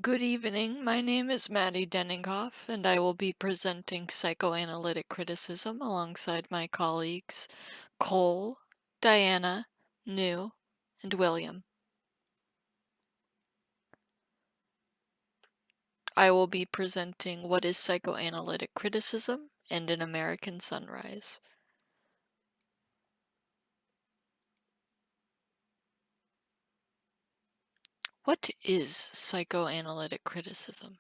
Good evening. My name is Maddie Denninghoff, and I will be presenting psychoanalytic criticism alongside my colleagues Cole, Diana, New, and William. I will be presenting what is psychoanalytic criticism and an American Sunrise. What is psychoanalytic criticism?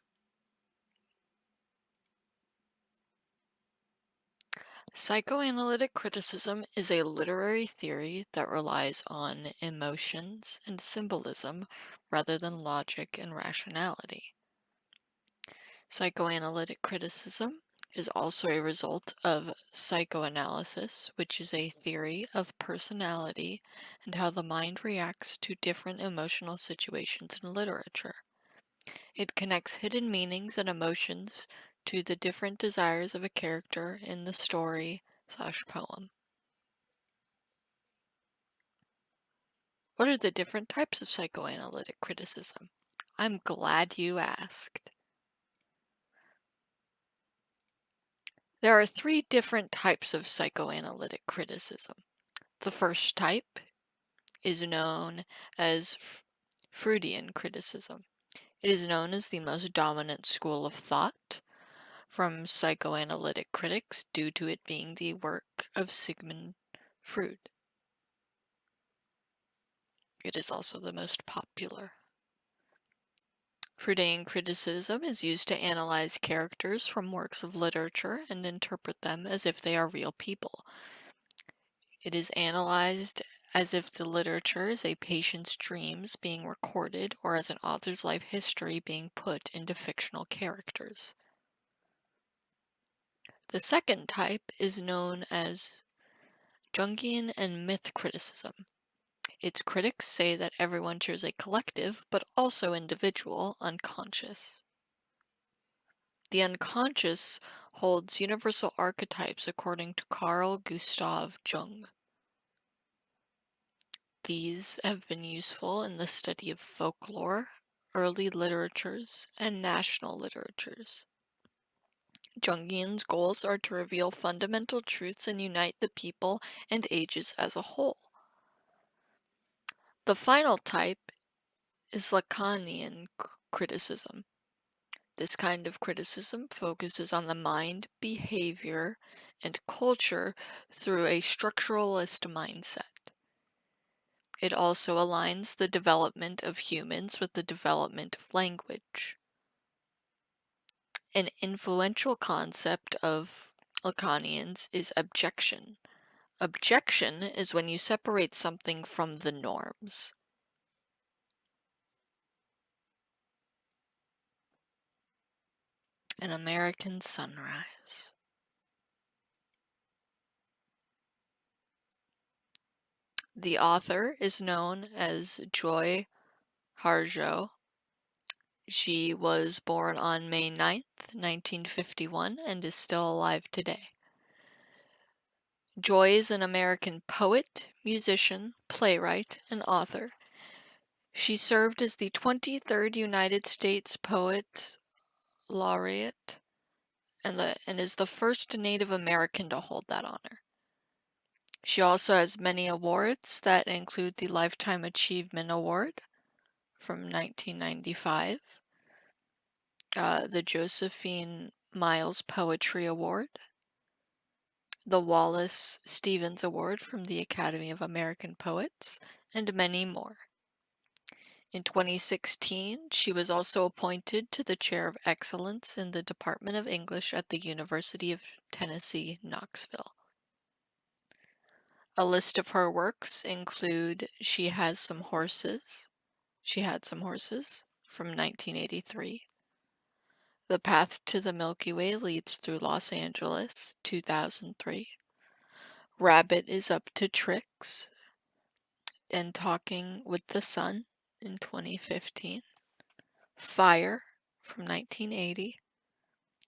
Psychoanalytic criticism is a literary theory that relies on emotions and symbolism rather than logic and rationality. Psychoanalytic criticism is also a result of psychoanalysis, which is a theory of personality and how the mind reacts to different emotional situations in literature. It connects hidden meanings and emotions to the different desires of a character in the story/poem. What are the different types of psychoanalytic criticism? I'm glad you asked. There are three different types of psychoanalytic criticism. The first type is known as Freudian criticism. It is known as the most dominant school of thought from psychoanalytic critics due to it being the work of Sigmund Freud. It is also the most popular. Freudian criticism is used to analyze characters from works of literature and interpret them as if they are real people. It is analyzed as if the literature is a patient's dreams being recorded or as an author's life history being put into fictional characters. The second type is known as Jungian and myth criticism. Its critics say that everyone shares a collective, but also individual, unconscious. The unconscious holds universal archetypes according to Carl Gustav Jung. These have been useful in the study of folklore, early literatures, and national literatures. Jungian's goals are to reveal fundamental truths and unite the people and ages as a whole. The final type is Lacanian criticism. This kind of criticism focuses on the mind, behavior, and culture through a structuralist mindset. It also aligns the development of humans with the development of language. An influential concept of Lacanians is objection. Objection is when you separate something from the norms. An American Sunrise. The author is known as Joy Harjo. She was born on May 9th, 1951, and is still alive today. Joy is an American poet, musician, playwright, and author. She served as the 23rd United States Poet Laureate and is the first Native American to hold that honor. She also has many awards that include the Lifetime Achievement Award from 1995, the Josephine Miles Poetry Award, the Wallace Stevens Award from the Academy of American Poets, and many more. In 2016, she was also appointed to the Chair of Excellence in the Department of English at the University of Tennessee, Knoxville. A list of her works include She Had Some Horses from 1983. The Path to the Milky Way Leads Through Los Angeles, 2003. Rabbit is Up to Tricks and Talking with the Sun in 2015. Fire from 1980.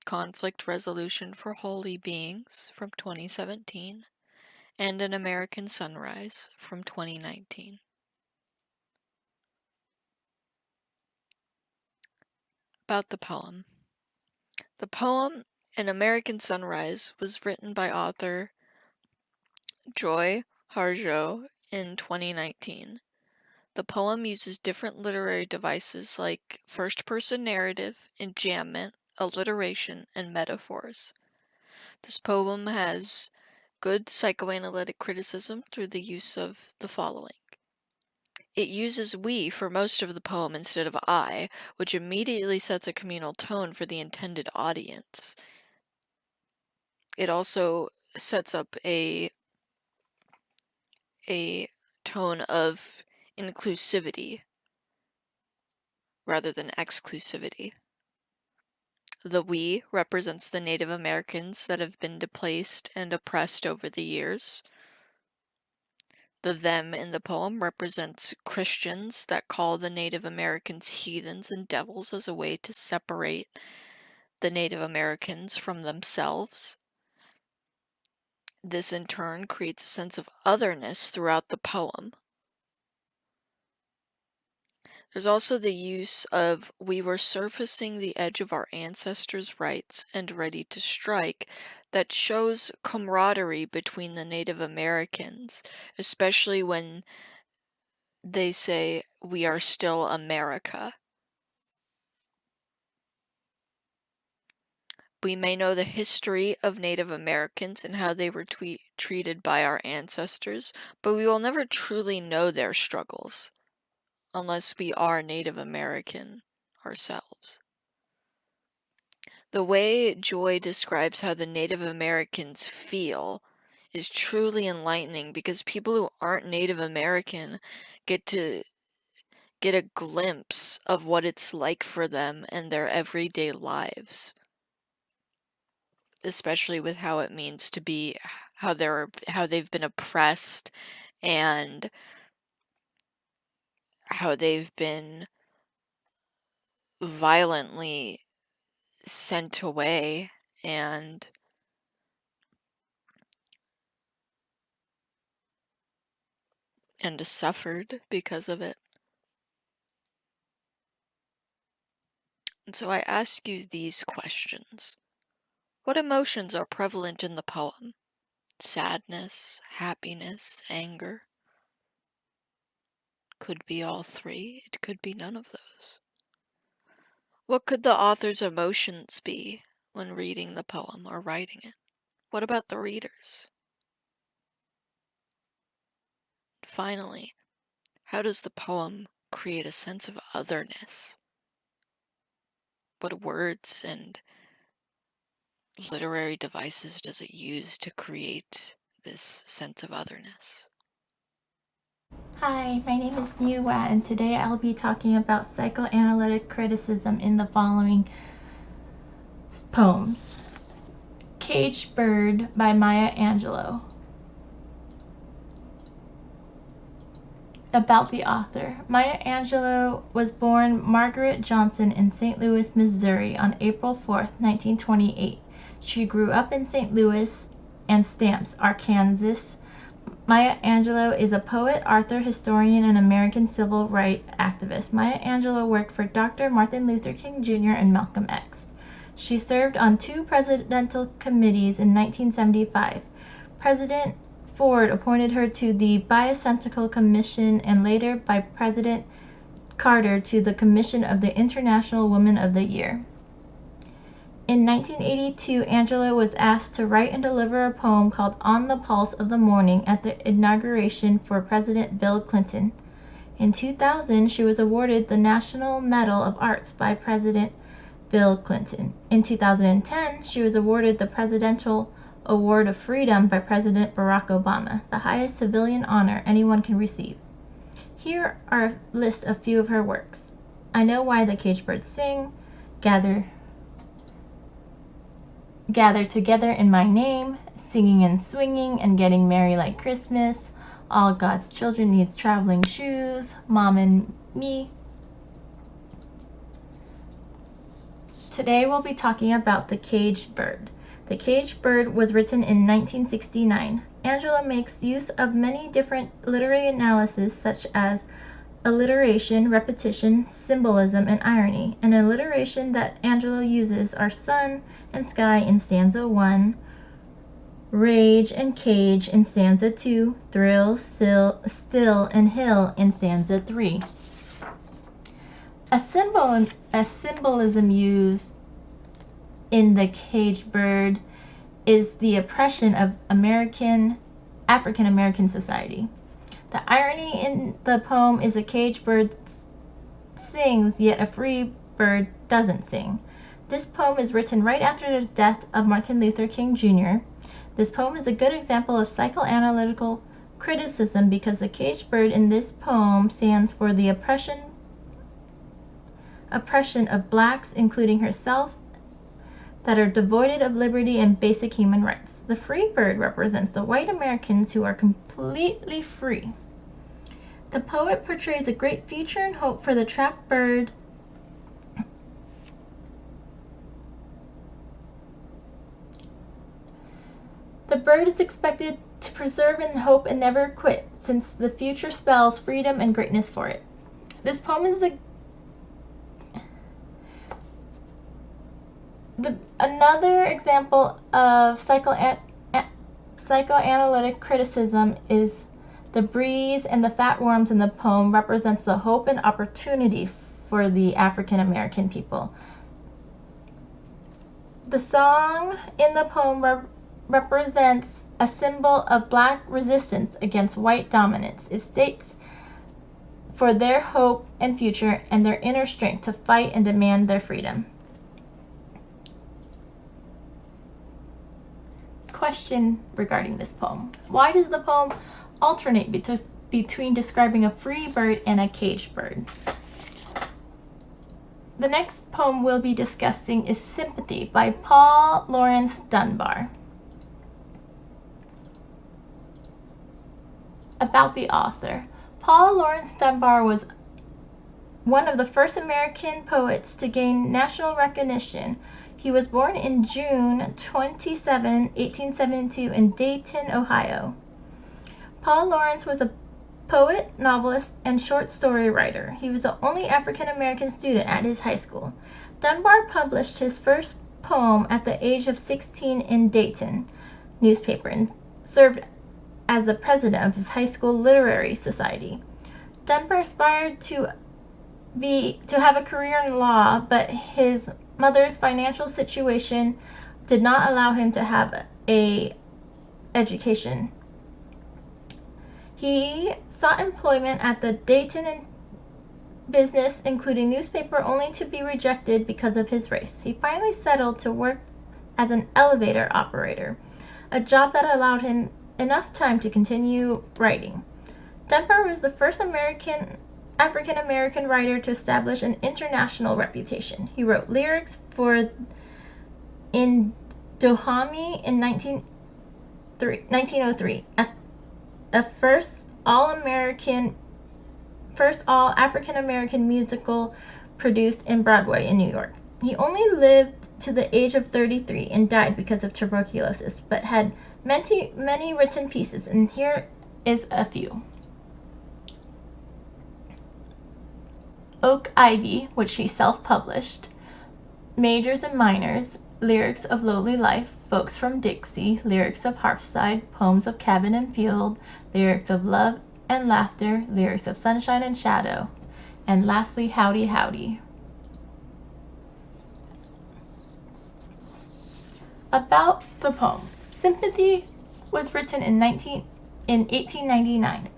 Conflict Resolution for Holy Beings from 2017. And An American Sunrise from 2019. About the poem. The poem, An American Sunrise, was written by author Joy Harjo in 2019. The poem uses different literary devices like first-person narrative, enjambment, alliteration, and metaphors. This poem has good psychoanalytic criticism through the use of the following. It uses we for most of the poem instead of I, which immediately sets a communal tone for the intended audience. It also sets up a tone of inclusivity rather than exclusivity. The we represents the Native Americans that have been displaced and oppressed over the years. The them in the poem represents Christians that call the Native Americans heathens and devils as a way to separate the Native Americans from themselves. This in turn creates a sense of otherness throughout the poem. There's also the use of we were surfacing the edge of our ancestors' rights and ready to strike that shows camaraderie between the Native Americans, especially when they say we are still America. We may know the history of Native Americans and how they were treated by our ancestors, but we will never truly know their struggles unless we are Native American ourselves. The way Joy describes how the Native Americans feel is truly enlightening because people who aren't Native American get to get a glimpse of what it's like for them and their everyday lives, especially with how it means to be how they've been oppressed and how they've been violently sent away and suffered because of it. And so I ask you these questions. What emotions are prevalent in the poem? Sadness, happiness, anger? Could be all three. It could be none of those. What could the author's emotions be when reading the poem or writing it? What about the readers? Finally, how does the poem create a sense of otherness? What words and literary devices does it use to create this sense of otherness? Hi, my name is Yuwa, and today I'll be talking about psychoanalytic criticism in the following poems. Caged Bird by Maya Angelou. About the author. Maya Angelou was born Margaret Johnson in St. Louis, Missouri on April 4, 1928. She grew up in St. Louis and Stamps, Arkansas. Maya Angelou is a poet, author, historian, and American civil rights activist. Maya Angelou worked for Dr. Martin Luther King Jr. and Malcolm X. She served on 2 presidential committees in 1975. President Ford appointed her to the Bicentennial Commission and later by President Carter to the Commission of the International Woman of the Year. In 1982, Angelou was asked to write and deliver a poem called On the Pulse of the Morning at the inauguration for President Bill Clinton. In 2000, she was awarded the National Medal of Arts by President Bill Clinton. In 2010, she was awarded the Presidential Award of Freedom by President Barack Obama, the highest civilian honor anyone can receive. Here are a list of few of her works. I Know Why the Caged Birds Sing, Gather Together in My Name, Singing and Swinging and Getting Merry Like Christmas, All God's Children Needs Traveling Shoes, Mom and Me. Today we'll be talking about The Caged Bird. The Caged Bird was written in 1969. Angelou makes use of many different literary analyses such as alliteration, repetition, symbolism, and irony. An alliteration that Angelo uses are sun and sky in stanza 1, rage and cage in stanza 2, thrill, still, and hill in stanza 3. A symbolism used in the caged bird is the oppression of African American society. The irony in the poem is a caged bird sings, yet a free bird doesn't sing. This poem is written right after the death of Martin Luther King Jr. This poem is a good example of psychoanalytical criticism because the caged bird in this poem stands for the oppression of blacks, including herself, that are devoid of liberty and basic human rights. The free bird represents the white Americans who are completely free. The poet portrays a great future and hope for the trapped bird. The bird is expected to persevere in hope and never quit, since the future spells freedom and greatness for it. This poem is another example of psychoanalytic criticism is the breeze and the fat worms in the poem represents the hope and opportunity for the African American people. The song in the poem represents a symbol of black resistance against white dominance. It states for their hope and future and their inner strength to fight and demand their freedom. Question regarding this poem. Why does the poem alternate between describing a free bird and a caged bird? The next poem we'll be discussing is Sympathy by Paul Laurence Dunbar. About the author. Paul Laurence Dunbar was one of the first American poets to gain national recognition. He was born in June 27, 1872 in Dayton, Ohio. Paul Laurence was a poet, novelist, and short story writer. He was the only African American student at his high school. Dunbar published his first poem at the age of 16 in Dayton newspaper and served as the president of his high school literary society. Dunbar aspired to have a career in law, but his mother's financial situation did not allow him to have an education. He sought employment at the Dayton business, including newspaper, only to be rejected because of his race. He finally settled to work as an elevator operator, a job that allowed him enough time to continue writing. Dunbar was the first African American writer to establish an international reputation. He wrote lyrics for Indohami in 1903, a first all African American musical produced in Broadway in New York. He only lived to the age of 33 and died because of tuberculosis, but had many written pieces, and here is a few. Oak Ivy, which he self-published, Majors and Minors, Lyrics of Lowly Life, Folks from Dixie, Lyrics of Harpside, Poems of Cabin and Field, Lyrics of Love and Laughter, Lyrics of Sunshine and Shadow, and lastly, Howdy Howdy. About the poem. Sympathy was written in 1899.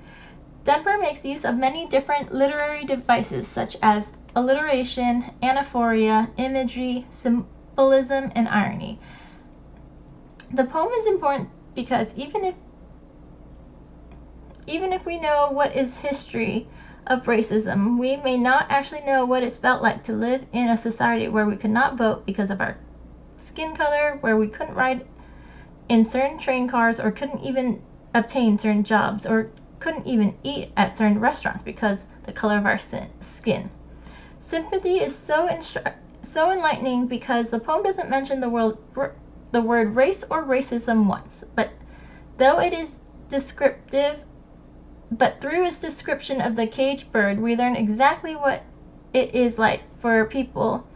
Dunbar makes use of many different literary devices such as alliteration, anaphoria, imagery, symbolism, and irony. The poem is important because even if we know what is history of racism, we may not actually know what it felt like to live in a society where we could not vote because of our skin color, where we couldn't ride in certain train cars or couldn't even obtain certain jobs or couldn't even eat at certain restaurants because the color of our skin. Sympathy is so enlightening because the poem doesn't mention the word race or racism once, but though it is descriptive but through his description of the caged bird, we learn exactly what it is like for people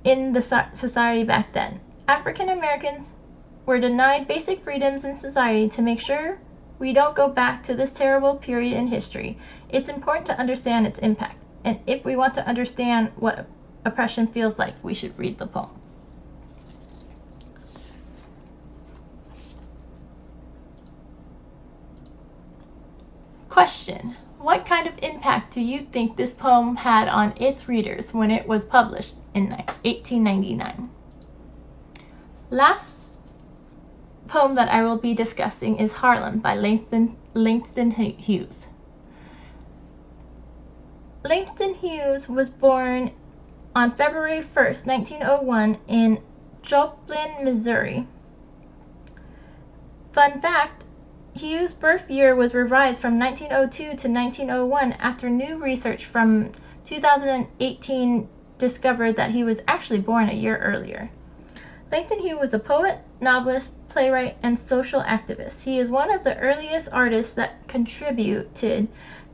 in the society back then. African Americans were denied basic freedoms in society. To make sure we don't go back to this terrible period in history, it's important to understand its impact. And if we want to understand what oppression feels like, we should read the poem. Question: what kind of impact do you think this poem had on its readers when it was published in 1899? Last poem that I will be discussing is Harlem by Langston Hughes. Langston Hughes was born on February 1st, 1901 in Joplin, Missouri. Fun fact: Hughes' birth year was revised from 1902 to 1901 after new research from 2018 discovered that he was actually born a year earlier. Langston Hughes was a poet, novelist, playwright, and social activist. He is one of the earliest artists that contributed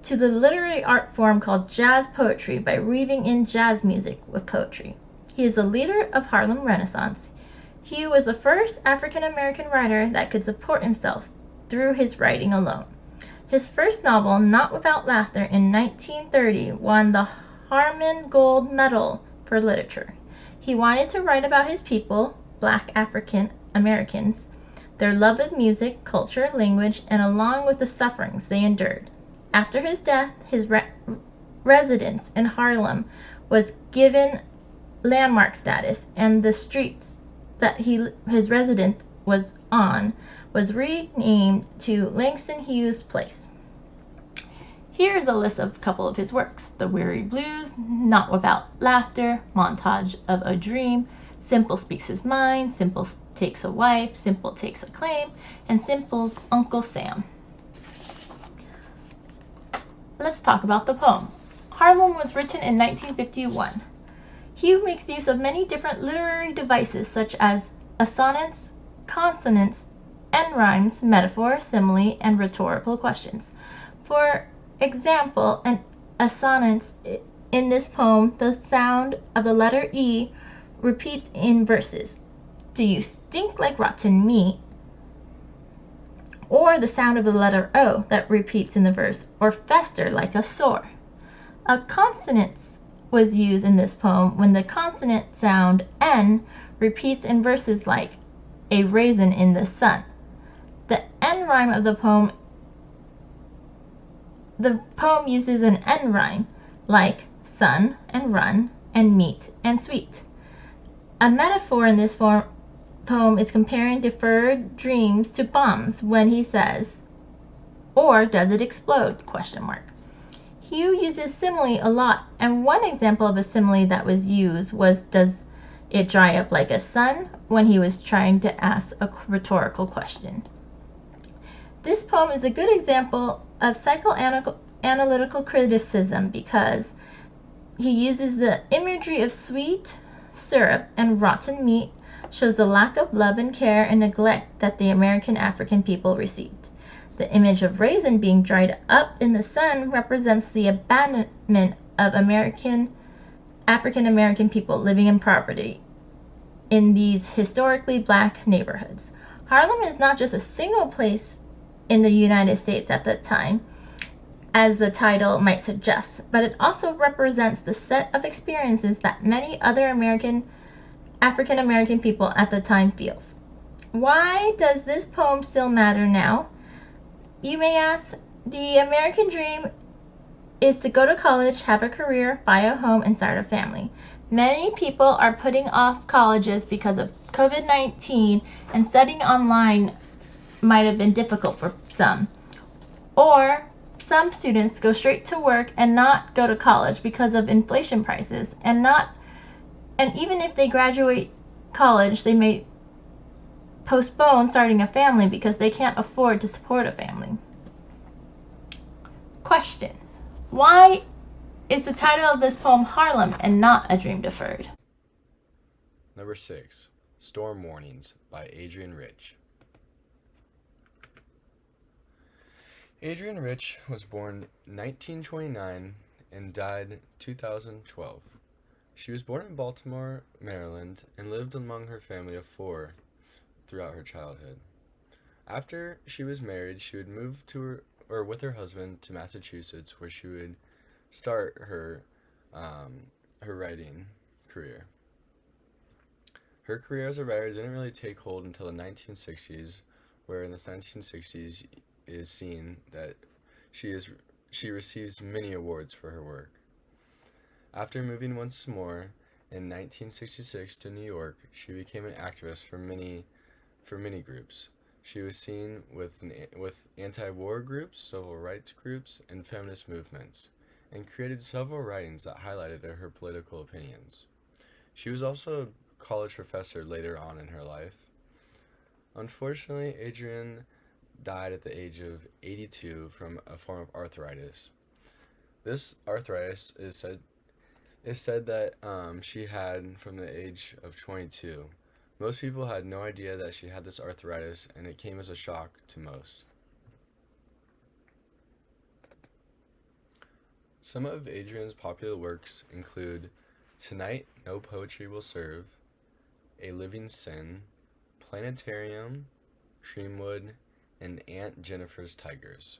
to the literary art form called jazz poetry by weaving in jazz music with poetry. He is a leader of Harlem Renaissance. He was the first African American writer that could support himself through his writing alone. His first novel, Not Without Laughter, in 1930 won the Harmon Gold Medal for Literature. He wanted to write about his people, Black African Americans, their love of music, culture, language, and along with the sufferings they endured. After his death, his residence in Harlem was given landmark status, and the streets that his residence was on was renamed to Langston Hughes Place. Here is a list of a couple of his works: The Weary Blues, Not Without Laughter, Montage of a Dream, Simple Speaks His Mind, Simple Takes a Wife, Simple Takes a Claim, and Simple's Uncle Sam. Let's talk about the poem. Harlem was written in 1951. Hughes makes use of many different literary devices such as assonance, consonants, end rhymes, metaphor, simile, and rhetorical questions. For example, an assonance in this poem, the sound of the letter E repeats in verses. Do you stink like rotten meat? Or the sound of the letter O that repeats in the verse, or fester like a sore. A consonant was used in this poem when the consonant sound N repeats in verses like a raisin in the sun. The end rhyme of the poem uses an end rhyme like sun and run and meat and sweet. A metaphor in this poem is comparing deferred dreams to bombs when he says, or does it explode? Hugh uses simile a lot, and one example of a simile that was used was, does it dry up like a sun, when he was trying to ask a rhetorical question. This poem is a good example of psychoanalytical criticism because he uses the imagery of sweet syrup and rotten meat, shows the lack of love and care and neglect that the American African people received. The image of raisin being dried up in the sun represents the abandonment of African American people living in poverty in these historically black neighborhoods. Harlem is not just a single place in the United States at the time, as the title might suggest, but it also represents the set of experiences that many other African American people at the time feels. Why does this poem still matter now? You may ask. The American dream is to go to college, have a career, buy a home, and start a family. Many people are putting off colleges because of COVID-19, and studying online might have been difficult for some. Or some students go straight to work and not go to college because of inflation prices, and even if they graduate college, they may postpone starting a family because they can't afford to support a family. Question: why is the title of this poem Harlem and not A Dream Deferred? Number 6, Storm Warnings by Adrian Rich. Adrienne Rich was born 1929 and died 2012. She was born in Baltimore, Maryland, and lived among her family of four throughout her childhood. After she was married, she would move with her husband to Massachusetts, where she would start her writing career. Her career as a writer didn't really take hold until the 1960s, where in the 1960s it is seen that she receives many awards for her work. After moving once more in 1966 to New York, she became an activist for many groups. She was seen with anti-war groups, civil rights groups, and feminist movements, and created several writings that highlighted her political opinions. She was also a college professor later on in her life. Unfortunately, Adrienne died at the age of 82 from a form of arthritis. This arthritis is said that she had from the age of 22. Most people had no idea that she had this arthritis, and it came as a shock to most. Some of Adrienne's popular works include Tonight No Poetry Will Serve, A Living Sin, Planetarium, Dreamwood, and Aunt Jennifer's Tigers.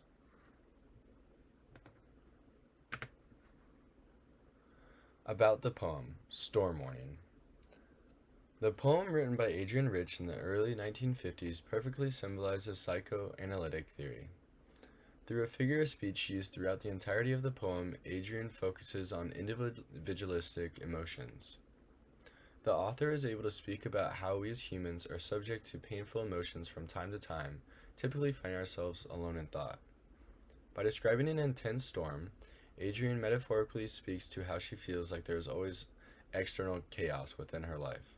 About the poem, Storm Warning. The poem, written by Adrienne Rich in the early 1950s, perfectly symbolizes psychoanalytic theory. Through a figure of speech used throughout the entirety of the poem, Adrienne focuses on individualistic emotions. The author is able to speak about how we as humans are subject to painful emotions from time to time, typically finding ourselves alone in thought. By describing an intense storm, Adrienne metaphorically speaks to how she feels like there is always external chaos within her life.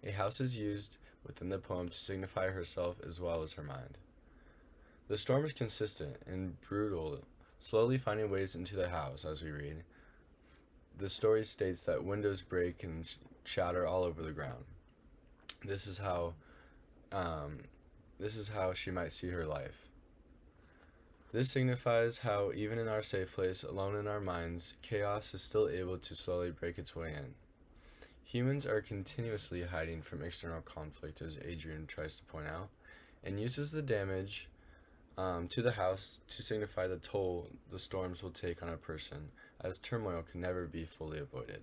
A house is used within the poem to signify herself as well as her mind. The storm is consistent and brutal, slowly finding ways into the house as we read. The story states that windows break and shatter all over the ground. This is how she might see her life. This signifies how even in our safe place, alone in our minds, chaos is still able to slowly break its way in. Humans are continuously hiding from external conflict, as Adrienne tries to point out, and uses the damage to the house to signify the toll the storms will take on a person, as turmoil can never be fully avoided.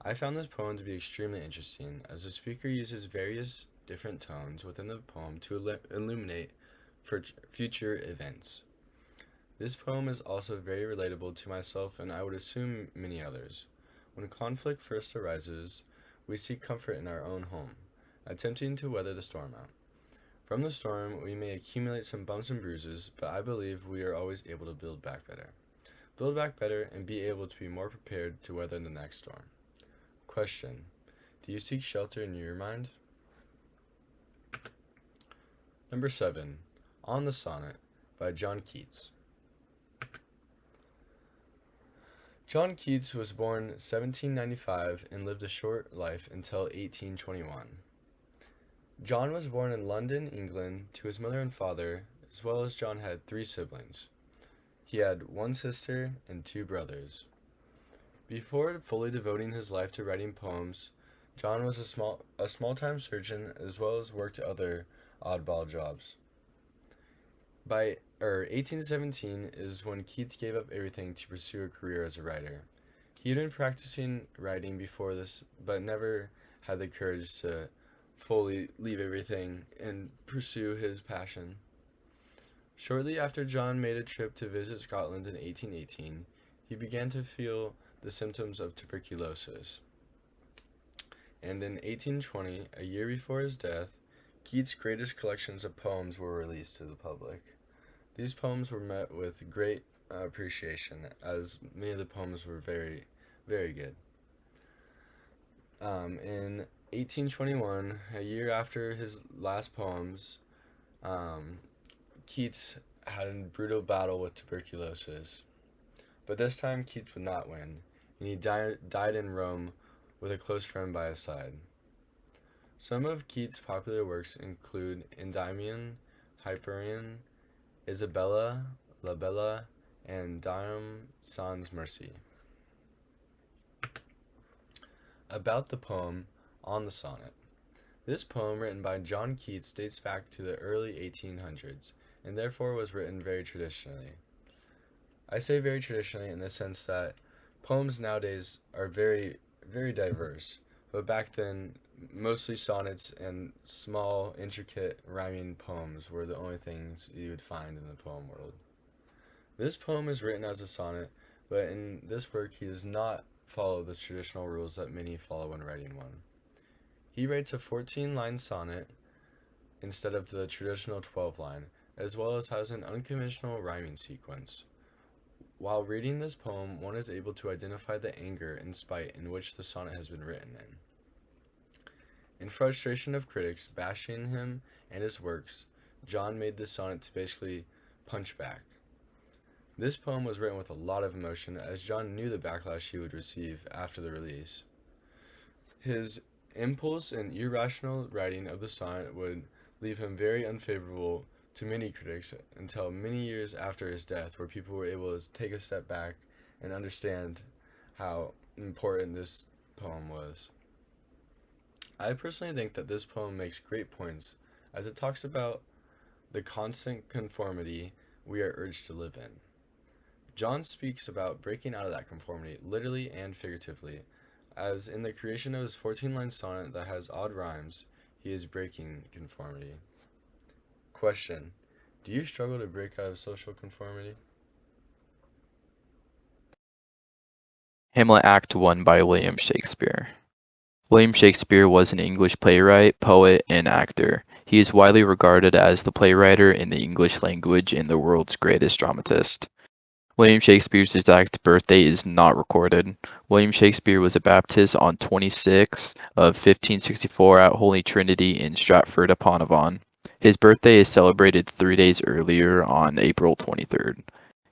I found this poem to be extremely interesting, as the speaker uses various different tones within the poem to illuminate for future events. This poem is also very relatable to myself, and I would assume many others. When conflict first arises, we seek comfort in our own home, attempting to weather the storm out. From the storm, we may accumulate some bumps and bruises, but I believe we are always able to build back better. Build back better and be able to be more prepared to weather the next storm. Question: do you seek shelter in your mind? Number 7. On the Sonnet by John Keats. John Keats was born 1795 and lived a short life until 1821. John was born in London, England, to his mother and father, as well as John had 3 siblings. He had 1 sister and 2 brothers. Before fully devoting his life to writing poems, John was a small-time surgeon as well as worked other oddball jobs. By 1817 is when Keats gave up everything to pursue a career as a writer. He had been practicing writing before this, but never had the courage to fully leave everything and pursue his passion. Shortly after John made a trip to visit Scotland in 1818, he began to feel the symptoms of tuberculosis. And in 1820, a year before his death, Keats' greatest collections of poems were released to the public. These poems were met with great appreciation, as many of the poems were very, very good. In 1821, a year after his last poems, Keats had a brutal battle with tuberculosis. But this time Keats would not win, and he died in Rome with a close friend by his side. Some of Keats' popular works include Endymion, Hyperion, Isabella, La Bella, and Diam Sans Mercy. About the poem On the Sonnet. This poem, written by John Keats, dates back to the early 1800s, and therefore was written very traditionally. I say very traditionally in the sense that poems nowadays are very, very diverse, but back then, mostly sonnets and small, intricate rhyming poems were the only things you would find in the poem world. This poem is written as a sonnet, but in this work he does not follow the traditional rules that many follow when writing one. He writes a 14-line sonnet instead of the traditional 12-line, as well as has an unconventional rhyming sequence. While reading this poem, one is able to identify the anger and spite in which the sonnet has been written in. In frustration of critics bashing him and his works, John made this sonnet to basically punch back. This poem was written with a lot of emotion, as John knew the backlash he would receive after the release. His impulse and irrational writing of the sonnet would leave him very unfavorable to many critics until many years after his death, where people were able to take a step back and understand how important this poem was. I personally think that this poem makes great points, as it talks about the constant conformity we are urged to live in. John speaks about breaking out of that conformity, literally and figuratively, as in the creation of his 14-line sonnet that has odd rhymes, he is breaking conformity. Question: do you struggle to break out of social conformity? Hamlet Act 1 by William Shakespeare. William Shakespeare was an English playwright, poet, and actor. He is widely regarded as the playwright in the English language and the world's greatest dramatist. William Shakespeare's exact birthday is not recorded. William Shakespeare was a Baptist on 26 of 1564 at Holy Trinity in Stratford-upon-Avon. His birthday is celebrated 3 days earlier on April 23rd.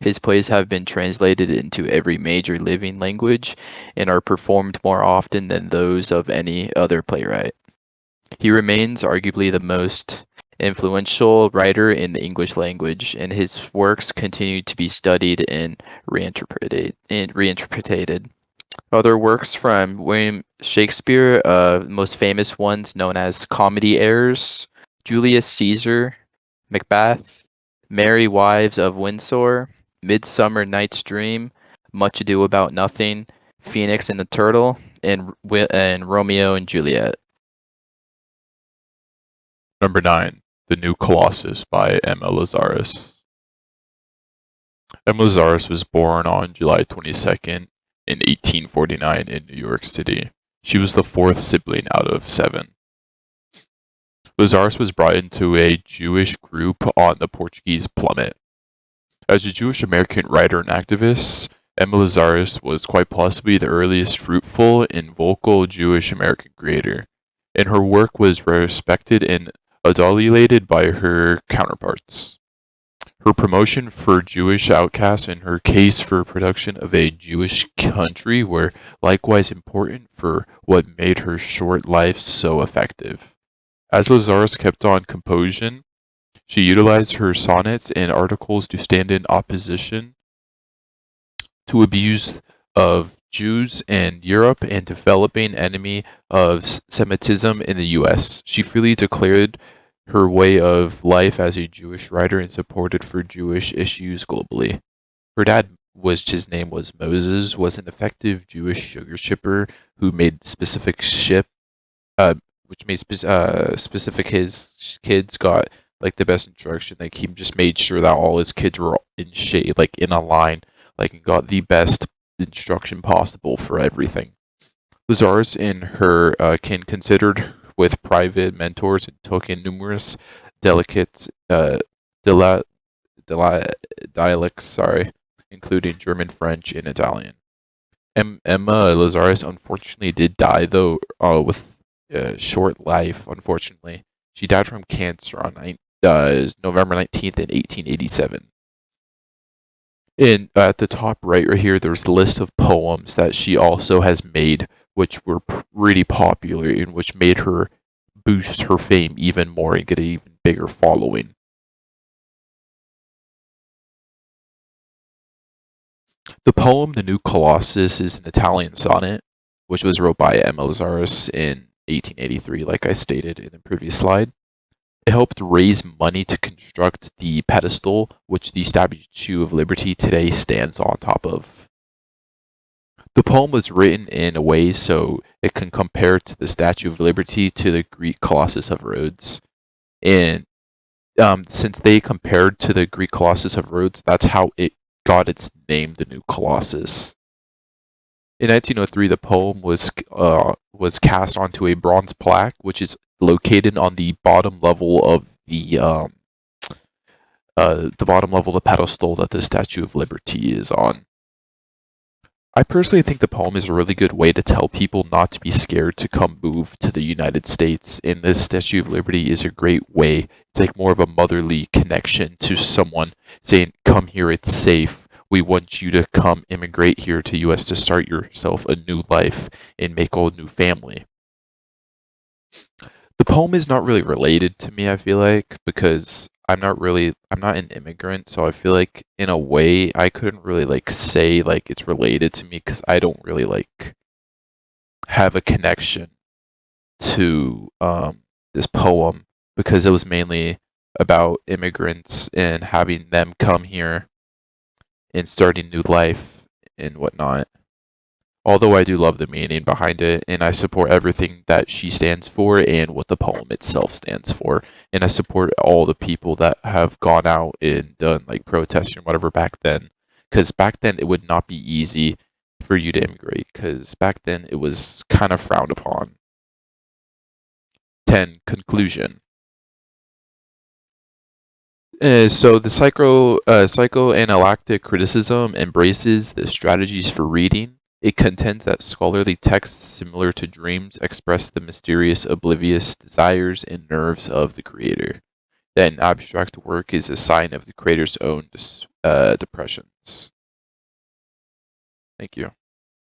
His plays have been translated into every major living language and are performed more often than those of any other playwright. He remains arguably the most influential writer in the English language, and his works continue to be studied and reinterpreted. Other works from William Shakespeare, most famous ones known as comedy errors, Julius Caesar, Macbeth, Merry Wives of Windsor, Midsummer Night's Dream, Much Ado About Nothing, Phoenix and the Turtle, and Romeo and Juliet. Number 9. The New Colossus by Emma Lazarus. Emma Lazarus was born on July 22nd in 1849 in New York City. She was the fourth sibling out of 7. Lazarus was brought into a Jewish group on the Portuguese plummet. As a Jewish American writer and activist, Emma Lazarus was quite possibly the earliest fruitful and vocal Jewish American creator, and her work was respected and adulated by her counterparts. Her promotion for Jewish outcasts and her case for production of a Jewish country were likewise important for what made her short life so effective. As Lazarus kept on composing, she utilized her sonnets and articles to stand in opposition to abuse of Jews in Europe and developing enemy of Semitism in the U.S. She freely declared her way of life as a Jewish writer and supported for Jewish issues globally. Her dad, which his name was Moses, was an effective Jewish sugar shipper who made specific specific his kids got like the best instruction. Like he just made sure that all his kids were in shape, like in a line, like and got the best instruction possible for everything. Lazarus and her kin considered with private mentors and took in numerous delicate dialects, including German, French, and Italian. Emma Lazarus unfortunately did die, though with a short life, unfortunately. She died from cancer on November 19th in 1887. And at the top right here, there's a list of poems that she also has made, which were pretty popular and which made her boost her fame even more and get an even bigger following. The poem The New Colossus is an Italian sonnet, which was wrote by Emma Lazarus in 1883, like I stated in the previous slide. It helped raise money to construct the pedestal which the Statue of Liberty today stands on top of. The poem was written in a way so it can compare to the Statue of Liberty to the Greek Colossus of Rhodes. And since they compared to the Greek Colossus of Rhodes, that's how it got its name, the New Colossus. In 1903, the poem was cast onto a bronze plaque, which is located on the bottom level of the bottom level of the pedestal that the Statue of Liberty is on. I personally think the poem is a really good way to tell people not to be scared to come move to the United States, and this Statue of Liberty is a great way. It's like more of a motherly connection to someone saying, come here, it's safe. We want you to come immigrate here to US to start yourself a new life and make a new family. The poem is not really related to me, I feel like, because I'm not an immigrant, so I feel like in a way I couldn't really like say like it's related to me because I don't really like have a connection to this poem because it was mainly about immigrants and having them come here and starting new life and whatnot. Although I do love the meaning behind it, and I support everything that she stands for and what the poem itself stands for. And I support all the people that have gone out and done like protests and whatever back then. Because back then it would not be easy for you to immigrate, because back then it was kind of frowned upon. 10. Conclusion. So the psychoanalytic criticism embraces the strategies for reading. It contends that scholarly texts similar to dreams express the mysterious, oblivious desires and nerves of the creator. That an abstract work is a sign of the creator's own depressions. Thank you.